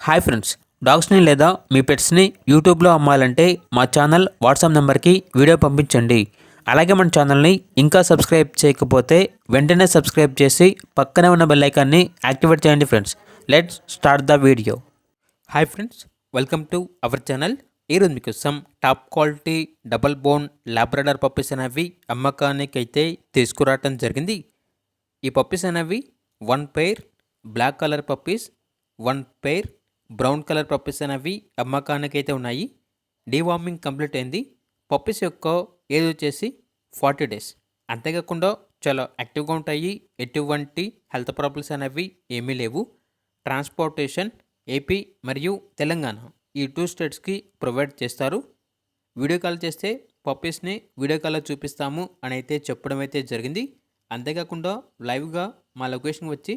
Hi friends, డాగ్స్ని లేదా మీ పెట్స్ని యూట్యూబ్లో అమ్మాలంటే మా ఛానల్ వాట్సాప్ నెంబర్కి వీడియో పంపించండి. అలాగే మన ఛానల్ని ఇంకా సబ్స్క్రైబ్ చేయకపోతే వెంటనే సబ్స్క్రైబ్ చేసి పక్కనే ఉన్న బెల్ ఐకాన్ని యాక్టివేట్ చేయండి friends. Let's start the video. Hi friends, welcome to our channel. ఈరోజు మీకోసం top quality double bone labrador puppies అనేవి అమ్మకానికి అయితే తీసుకురావటం జరిగింది. ఈ పప్పీస్ అనేవి 1 pair black colour puppies, 1 pair brown colour puppies అనేవి అమ్మకానికి అయితే ఉన్నాయి. డీవార్మింగ్ కంప్లీట్ అయింది. పప్పీస్ యొక్క ఏజ్ వచ్చేసి 40 డేస్. అంతేకాకుండా చాలా యాక్టివ్గా ఉంటాయి. ఎటువంటి హెల్త్ ప్రాబ్లమ్స్ అనేవి ఏమీ లేవు. ట్రాన్స్పోర్టేషన్ ఏపీ మరియు తెలంగాణ ఈ 2 స్టేట్స్కి ప్రొవైడ్ చేస్తారు. వీడియో కాల్ చేస్తే పప్పీస్ని వీడియో కాల్లో చూపిస్తాము అని అయితే చెప్పడం అయితే జరిగింది. అంతేకాకుండా లైవ్గా మా లొకేషన్కి వచ్చి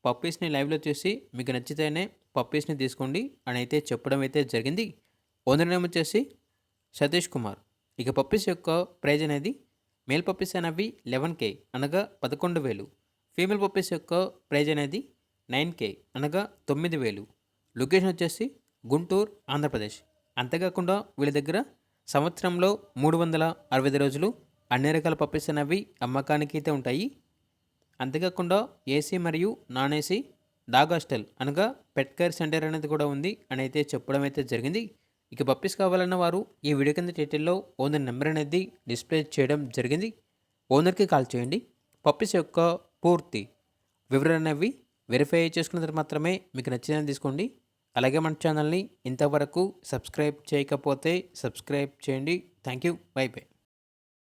పప్పీస్ని లైవ్లో చూసి మీకు నచ్చితేనే పప్పీస్ని తీసుకోండి అని అయితే చెప్పడం అయితే జరిగింది. ఓనర్ నేమ్ వచ్చేసి సతీష్ కుమార్. ఇక పప్పీస్ యొక్క ప్రైజ్ అనేది మేల్ పప్పీస్ అనేవి 11K అనగా 11,000. ఫీమేల్ పప్పీస్ యొక్క ప్రైజ్ అనేది 9K అనగా 9,000. లొకేషన్ వచ్చేసి గుంటూరు, ఆంధ్రప్రదేశ్. అంతేకాకుండా వీళ్ళ దగ్గర సంవత్సరంలో 365 రోజులు అన్ని రకాల పప్పీస్ అనేవి అమ్మకానికి అయితే ఉంటాయి. అంతేకాకుండా ఏసీ మరియు నాన్ ఏసీ డాగ్ హాస్టల్ అనగా పెట్ కేర్ సెంటర్ అనేది కూడా ఉంది అని అయితే చెప్పడం అయితే జరిగింది. ఇక పప్పీస్ కావాలన్న వారు ఈ వీడియో కింద టైటిల్లో ఓనర్ నెంబర్ అనేది డిస్ప్లే చేయడం జరిగింది. ఓనర్కి కాల్ చేయండి. పప్పీస్ యొక్క పూర్తి వివరణ అనేవి వెరిఫై చేసుకున్న తర్వాత మాత్రమే మీకు నచ్చిందని తీసుకోండి. అలాగే మన ఛానల్ని ఇంతవరకు సబ్స్క్రైబ్ చేయకపోతే సబ్స్క్రైబ్ చేయండి. Thank you. By by.